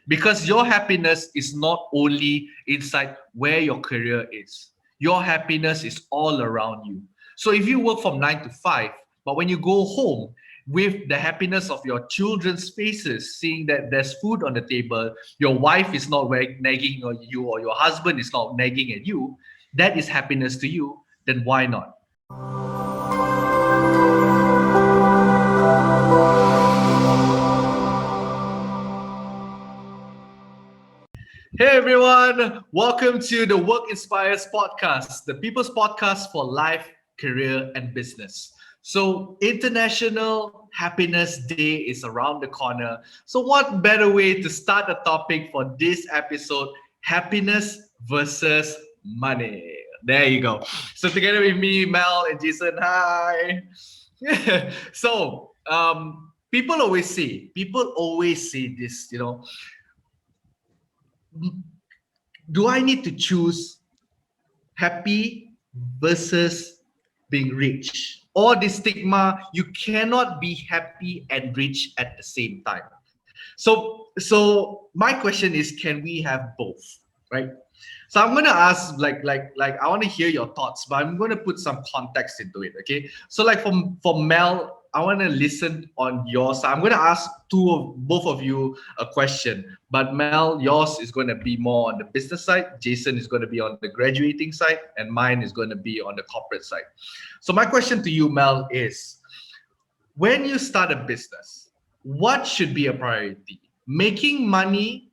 Because your happiness is not only inside where your career is. Your happiness is all around you. So if you work from 9 to 5, but when you go home with the happiness of your children's faces, seeing that there's food on the table, your wife is not nagging on you, or your husband is not nagging at you, that is happiness to you, then why not? Hey everyone, welcome to the Work Inspires podcast, the people's podcast for life, career, and business. So, International Happiness Day is around the corner. So, what better way to start a topic for this episode? Happiness versus money. There you go. So, together with me, Mel and Jason, hi. So, people always say this, do I need to choose happy versus being rich? Or the stigma, you cannot be happy and rich at the same time. So my question is, can we have both? Right? So I'm gonna ask, like I want to hear your thoughts, but I'm gonna put some context into it. Okay. So like for Mel, I want to listen on your side. I'm gonna ask both of you a question, but Mel, yours is going to be more on the business side. Jason is going to be on the graduating side, and mine is going to be on the corporate side. So my question to you, Mel, is when you start a business, what should be a priority? Making money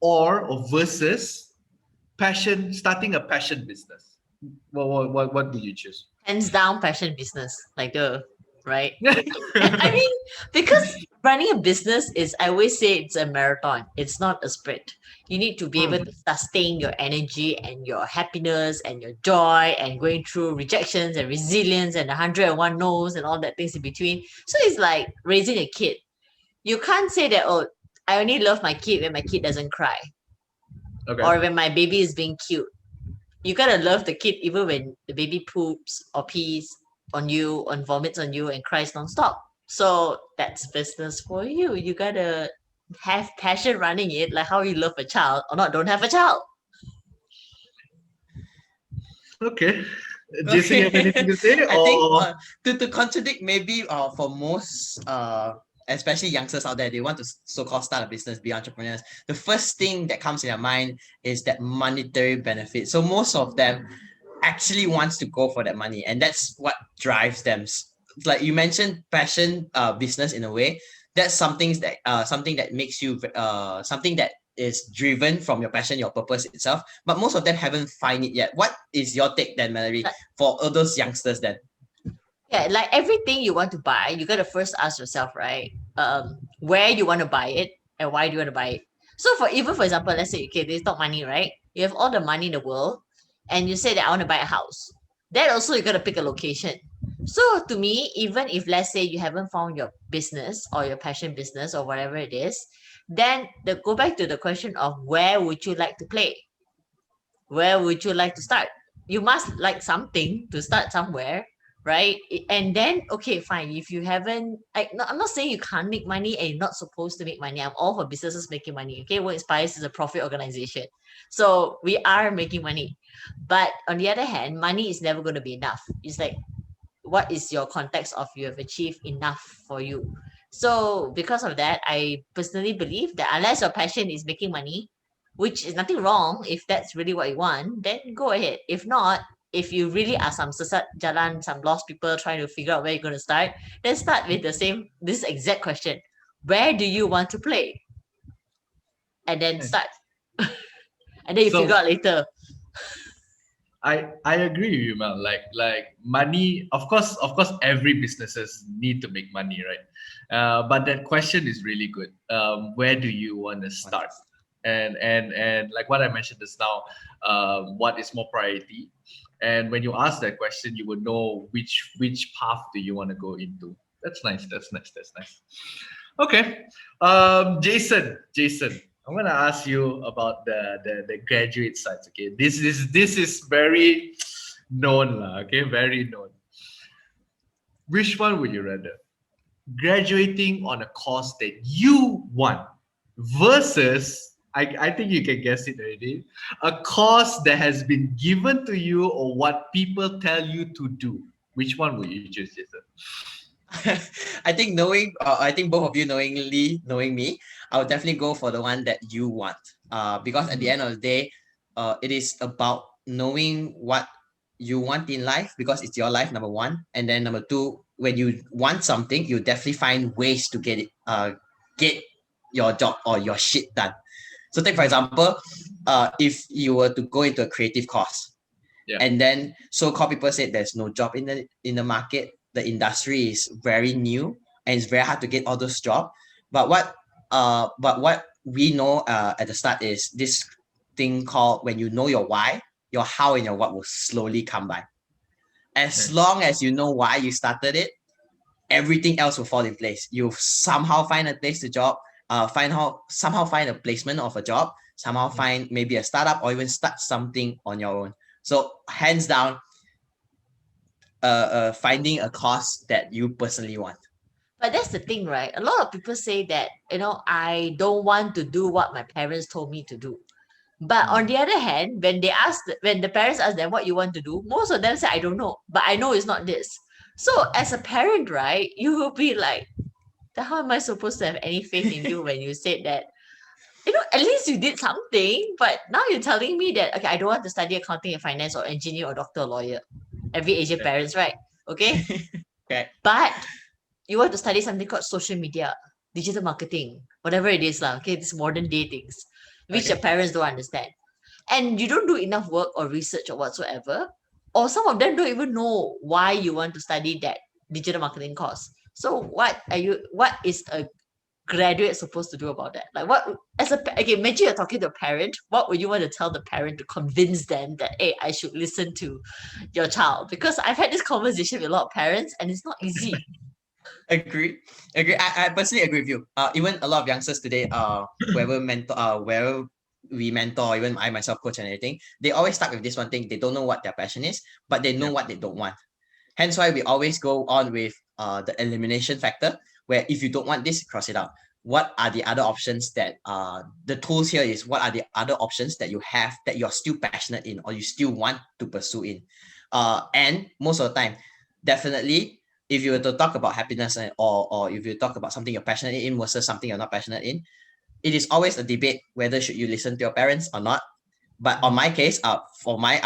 or versus starting a passion business? What do you choose? Hands down passion business, right? I mean, because running a business is, I always say it's a marathon. It's not a sprint. You need to be able to sustain your energy and your happiness and your joy and going through rejections and resilience and 101 no's and all that things in between. So it's like raising a kid. You can't say that, oh, I only love my kid when my kid doesn't cry or when my baby is being cute. You gotta love the kid even when the baby poops or pees on you, and vomits on you, and cries nonstop. So that's business for you. You gotta have passion running it, like how you love a child, or not, don't have a child. Okay. Jason, you have anything to say? I think to contradict, maybe for most especially youngsters out there, they want to so-called start a business, be entrepreneurs. The first thing that comes in their mind is that monetary benefit. So most of them actually wants to go for that money, and that's what drives them. Like you mentioned, passion business in a way. That's something that makes you something that is driven from your passion, your purpose itself. But most of them haven't find it yet. What is your take then, Mallory, for all those youngsters then? Yeah, like everything you want to buy, you gotta first ask yourself, right? Where you want to buy it and why do you want to buy it? So for example, let's say, okay, there's not money, right? You have all the money in the world, and you say that I want to buy a house. Then also you gotta pick a location. So to me, even if let's say you haven't found your business or your passion business or whatever it is, then go back to the question of where would you like to play? Where would you like to start? You must like something to start somewhere, right? And then, okay, fine. If you haven't, I'm not saying you can't make money and you're not supposed to make money. I'm all for businesses making money. Okay, Work Inspires is a profit organization, so we are making money. But on the other hand, money is never going to be enough. It's like, what is your context of you have achieved enough for you? So because of that, I personally believe that unless your passion is making money, which is nothing wrong, if that's really what you want, then go ahead. If not, if you really are some sesat jalan, some lost people trying to figure out where you're going to start, then start with this exact question: where do you want to play? And then start, and then you figure out later. I agree with you, Mel. Like money, of course, every businesses need to make money, right? But that question is really good. Where do you want to start? And like what I mentioned just now, what is more priority? And when you ask that question, you would know which path do you want to go into. That's nice. That's nice. Okay. Jason, I'm gonna ask you about the graduate sites. Okay, this is very known, lah. Okay, very known. Which one would you rather? Graduating on a course that you want, versus, I think you can guess it already, a course that has been given to you or what people tell you to do. Which one will you choose, Jason? I think both of you knowing me, I would definitely go for the one that you want. Because at the end of the day, it is about knowing what you want in life because it's your life, number one. And then number two, when you want something, you definitely find ways to get your job or your shit done. So take for example, if you were to go into a creative course, Yeah. and then so-called people said there's no job in the market, the industry is very new and it's very hard to get all those jobs. But what we know at the start is this thing called when you know your why, your how and your what will slowly come by. As long as you know why you started it, everything else will fall in place. You somehow find a place to job, somehow find a placement of a job, somehow find maybe a startup or even start something on your own. So hands down, finding a course that you personally want. But that's the thing, right? A lot of people say that, I don't want to do what my parents told me to do. But on the other hand, when the parents ask them what you want to do, most of them say, I don't know, but I know it's not this. So as a parent, right, you will be like, how am I supposed to have any faith in you when you said that? At least you did something, but now you're telling me that, okay, I don't want to study accounting and finance or engineer or doctor or lawyer. Every Asian parents, right? Okay. Okay. But you want to study something called social media, digital marketing, whatever it is, okay, these modern day things, which your parents don't understand. And you don't do enough work or research or whatsoever, or some of them don't even know why you want to study that digital marketing course. So what is a graduate supposed to do about that? Like okay, imagine you're talking to a parent, what would you want to tell the parent to convince them that, hey, I should listen to your child? Because I've had this conversation with a lot of parents and it's not easy. Agree. I personally agree with you. Even a lot of youngsters today, wherever we mentor, even I myself coach and everything, they always start with this one thing. They don't know what their passion is, but they know what they don't want. Hence why we always go on with the elimination factor, where if you don't want this, cross it out. What are the other options that the tools here is what are the other options that you have that you're still passionate in or you still want to pursue in? And most of the time, definitely if you were to talk about happiness or if you talk about something you're passionate in versus something you're not passionate in, it is always a debate whether should you listen to your parents or not. But on my case, for my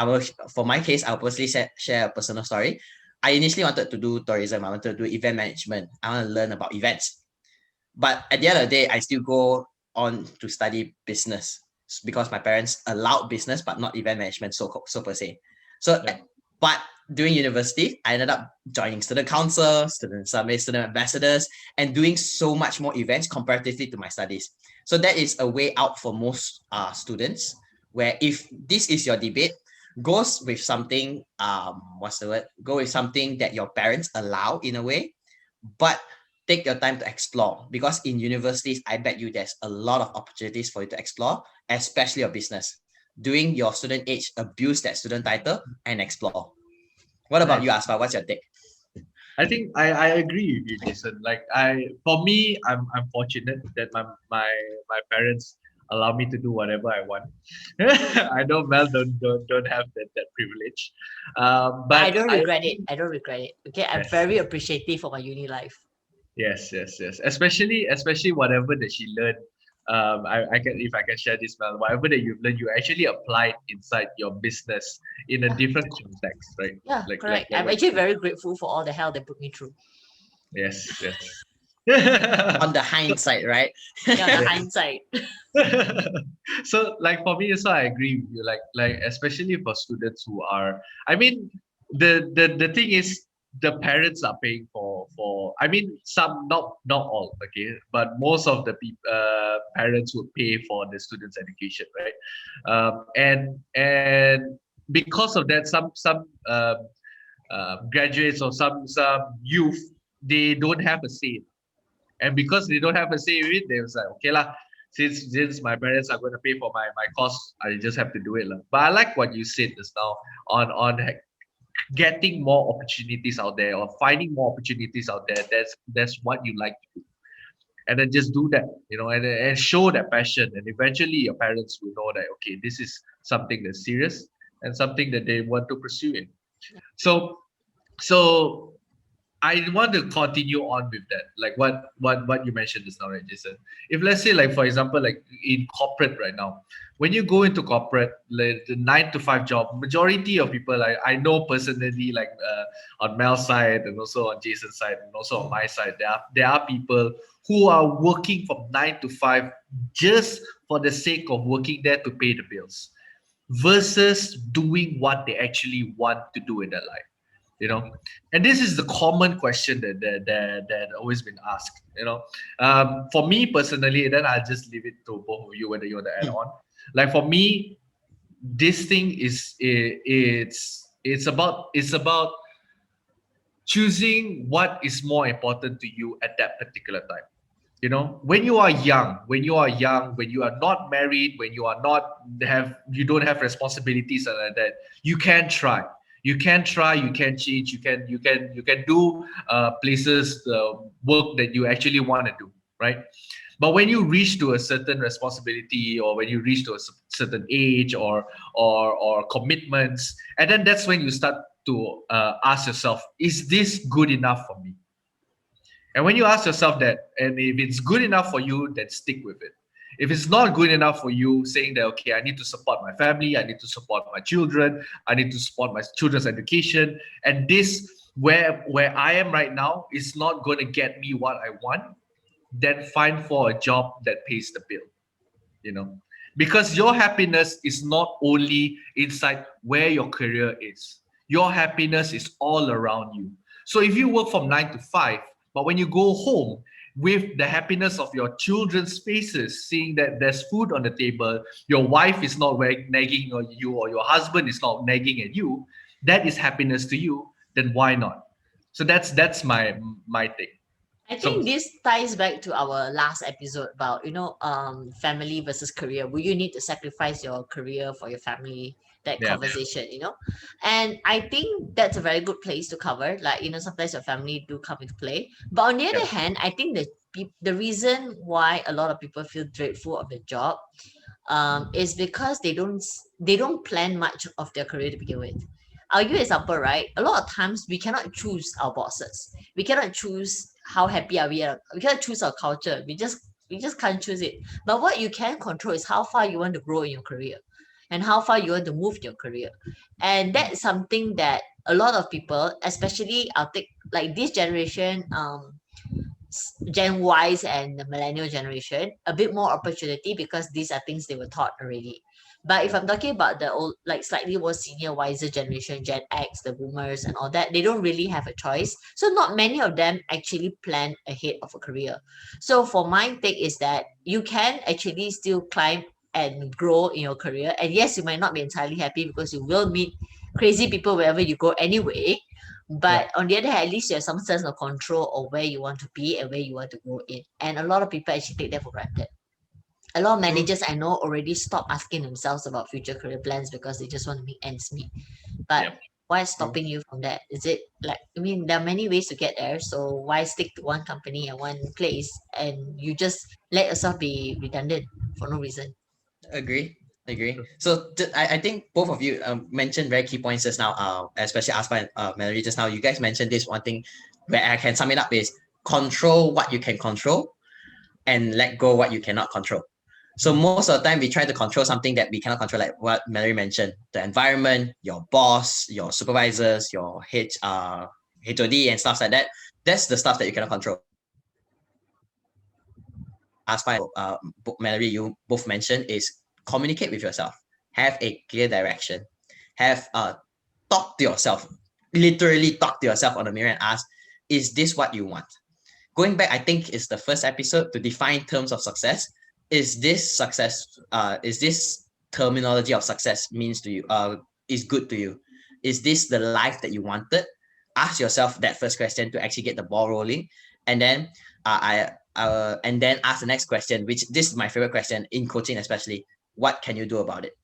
case, I'll personally share a personal story. I initially wanted to do tourism. I wanted to do event management. I want to learn about events. But at the end of the day, I still go on to study business because my parents allowed business, but not event management, so per se. So, but during university, I ended up joining student council, student summit, student ambassadors, and doing so much more events comparatively to my studies. So that is a way out for most students, where if this is your debate, goes with something, what's the word? Go with something that your parents allow in a way, but take your time to explore because in universities, I bet you there's a lot of opportunities for you to explore, especially your business. During your student age, abuse that student title and explore. What about you, Aspa? What's your take? I think I agree with you, Jason. Like for me, I'm fortunate that my parents allow me to do whatever I want. I know Mel don't have that privilege, but I don't regret it. I don't regret it. Okay, I'm Yes. very appreciative for my uni life. Yes. Especially whatever that she learned. I can if I can share this, Mel. Whatever that you've learned, you actually applied inside your business in a different context, right? Yeah, Like correct. like I'm what actually very grateful for all the hell they put me through. Yes. On the hindsight, right? Yeah, the hindsight. So like for me, so I agree with you. Like especially for students who are, I mean, the thing is the parents are paying for. I mean, some not all, okay, but most of the parents would pay for the students' education, right? And because of that, some graduates or some youth, they don't have a say, and because they don't have a say with it, they was like, okay lah, since my parents are going to pay for my costs, I just have to do it lah. But I like what you said just now on getting more opportunities out there or finding more opportunities out there. That's what you like to do. and then just do that, and show that passion, and eventually your parents will know that, okay, this is something that's serious and something that they want to pursue in. So so I want to continue on with that, like what you mentioned just now, right, Jason? If let's say, like for example, like in corporate right now, when you go into corporate, like the 9 to 5 job, majority of people I know personally, like on Mel's side and also on Jason's side and also on my side, there are people who are working from 9 to 5 just for the sake of working there to pay the bills, versus doing what they actually want to do in their life, you know and this is the common question that always been asked. For me personally, then I'll just leave it to both of you whether you want to add Hmm. on. Like for me, this thing it's about choosing what is more important to you at that particular time. When you are young, when you are not married, when you don't have responsibilities and like that, you can try, you can change, you can do places, work that you actually want to do, right? But when you reach to a certain responsibility, or when you reach to a certain age, or commitments, and then that's when you start to ask yourself, is this good enough for me? And when you ask yourself that, and if it's good enough for you, then stick with it. If it's not good enough for you, saying that, okay, I need to support my family, I need to support my children, I need to support my children's education, and this, where I am right now, is not going to get me what I want, then find for a job that pays the bill. you know because your happiness is not only inside where your career is. Your happiness is all around you. So if you work from 9 to 5, but when you go home with the happiness of your children's faces, seeing that there's food on the table, your wife is not nagging on you, or your husband is not nagging at you, that is happiness to you, then why not? So that's my thing. I So think this ties back to our last episode about, family versus career. Will you need to sacrifice your career for your family? That yeah. conversation. And I think that's a very good place to cover. Like, sometimes your family do come into play. But on the other Yeah. hand, I think the reason why a lot of people feel dreadful of the job is because they don't plan much of their career to begin with. I'll give you an example, right? A lot of times we cannot choose our bosses. We cannot choose how happy are we. We cannot choose our culture. We just can't choose it. But what you can control is how far you want to grow in your career, and how far you want to move your career. And Mm. that's something that a lot of people, especially I'll take like this generation, Gen Ys and the millennial generation, a bit more opportunity because these are things they were taught already. But if Yeah. I'm talking about the old, like slightly more senior, wiser generation, Gen X, the boomers, and all that, they don't really have a choice. So not many of them actually plan ahead of a career. So for my take is that you can actually still climb and grow in your career. And yes, you might not be entirely happy because you will meet crazy people wherever you go anyway. Yeah. But on the other hand, at least you have some sense of control of where you want to be and where you want to go in. And a lot of people actually take that for granted. A lot of True. managers I know already stop asking themselves about future career plans because they just want to make ends meet. But Yeah. what's True. stopping you from that? Is it like, I mean, there are many ways to get there. So why stick to one company and one place and you just let yourself be redundant for no reason? Agree. Agree. So I think both of you mentioned very key points just now. Especially asked by Mallory just now. You guys mentioned this one thing where I can sum it up is control what you can control and let go what you cannot control. So most of the time we try to control something that we cannot control, like what Mallory mentioned, the environment, your boss, your supervisors, your HOD and stuff like that. That's the stuff that you cannot control. Ask by Mallory, you both mentioned is communicate with yourself, have a clear direction, have talk to yourself, literally talk to yourself on the mirror and ask, is this what you want? Going back, I think is the first episode to define terms of success. Is this success? Is this terminology of success means to you? Is good to you? Is this the life that you wanted? Ask yourself that first question to actually get the ball rolling, and then and then ask the next question, which this is my favorite question in coaching, especially. What can you do about it?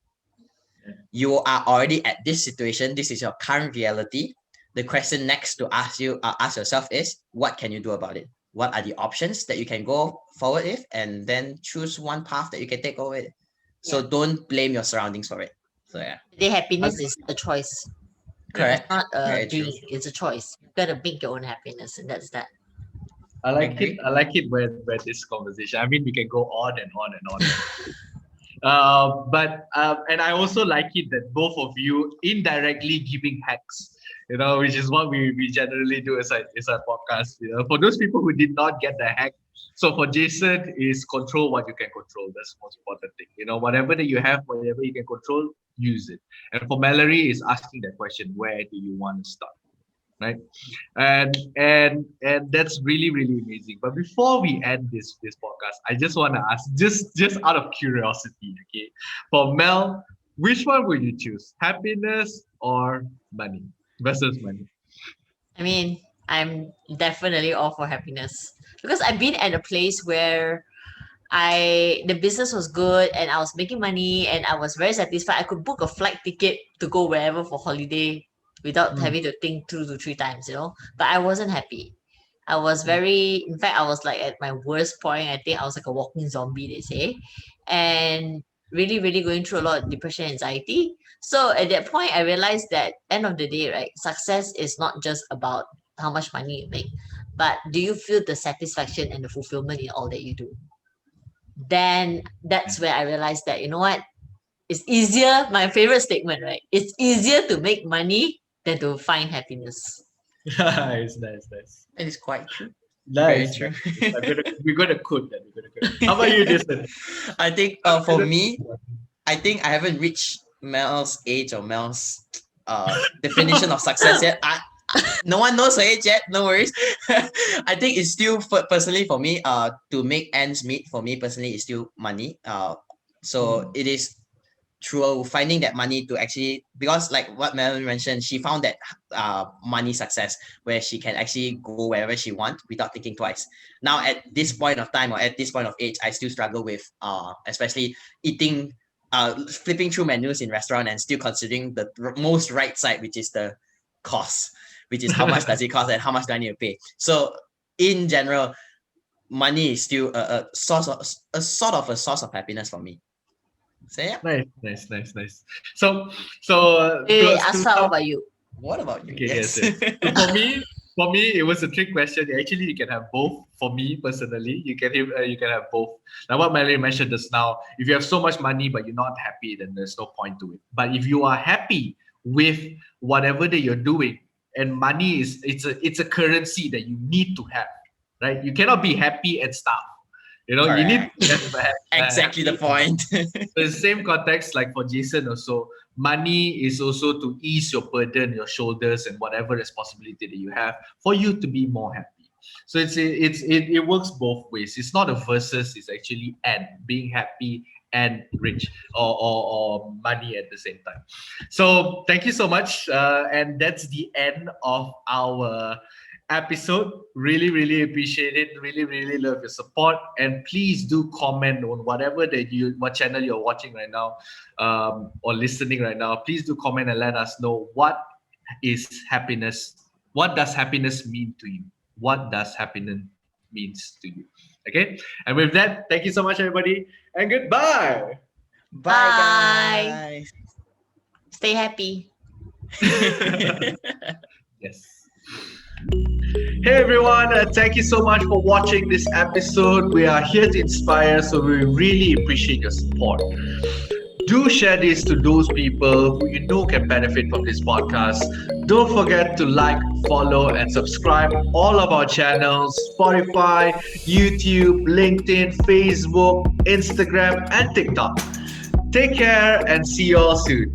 You are already at this situation. This is your current reality. The question next to ask yourself is, what can you do about it? what are the options that you can go forward with, and then choose one path that you can take over it. So don't blame your surroundings for it. So yeah, The happiness is a choice. correct. It's not a Very true. dream. It's a choice. You gotta make your own happiness, and that's that. I like Agree. it. I like it where this conversation. I mean, we can go on and on and on. And I also like it that both of you indirectly giving hacks, which is what we generally do as a podcast. For those people who did not get the hack, so for Jason is control what you can control. That's the most important thing. Whatever that you have, whatever you can control, use it. And for Mallory is asking that question: where do you want to start? Right, and that's really, really amazing. But before we end this podcast, I just want to ask, just out of curiosity, okay, for Mel, which one will you choose, happiness or money versus money? I mean, I'm definitely all for happiness because I've been at a place where the business was good and I was making money and I was very satisfied. I could book a flight ticket to go wherever for holiday without having to think 2 to 3 times, but I wasn't happy. I was in fact, I was like at my worst point. I think I was like a walking zombie, they say, and really, really going through a lot of depression, anxiety. So at that point, I realized that end of the day, right, success is not just about how much money you make, but do you feel the satisfaction and the fulfillment in all that you do? Then that's where I realized that, you know what, it's easier. My favorite statement, right? It's easier to make money than to find happiness. Nice. It is quite true. Nice. Very We're gonna quote that. How about you, Jason? I think for me, I think I haven't reached Mel's age or Mel's definition of success yet. No one knows her age yet. No worries. I think it's still personally for me. To make ends meet for me personally is still money. So it is through finding that money to actually, because like what Mel mentioned, she found that money success where she can actually go wherever she wants without thinking twice. Now at this point of time or at this point of age, I still struggle with especially eating, flipping through menus in restaurant and still considering the most right side, which is the cost, which is how much does it cost and how much do I need to pay. So in general, money is still a sort of a source of happiness for me. So yeah. Nice. So Asfa, how about you? What about you? Okay, Yes. yes. So for me, it was a trick question. Actually, you can have both. For me personally, you can have both. Now, what Melanie mentioned just now, if you have so much money but you're not happy, then there's no point to it. But if you are happy with whatever that you're doing, and money it's a currency that you need to have, right? You cannot be happy and starve. You need to have exactly the point. the same context, like for Jason also, money is also to ease your burden, your shoulders, and whatever responsibility that you have for you to be more happy. So it works both ways. It's not a versus, it's actually and being happy and rich or money at the same time. So thank you so much. And that's the end of our episode. Really appreciate it. Really love your support, and please do comment on what channel you're watching right now, or listening right now. Please do comment and let us know what is happiness. What does happiness mean to you? What does happiness means to you? Okay, and with that, thank you so much, everybody, and goodbye. Bye, guys. Stay happy. Yes. Hey everyone, thank you so much for watching this episode. We are here to inspire, so we really appreciate your support. Do share this to those people who you know can benefit from this podcast. Don't forget to like, follow, and subscribe all of our channels: Spotify, YouTube, LinkedIn, Facebook, Instagram, and TikTok. Take care and see you all soon.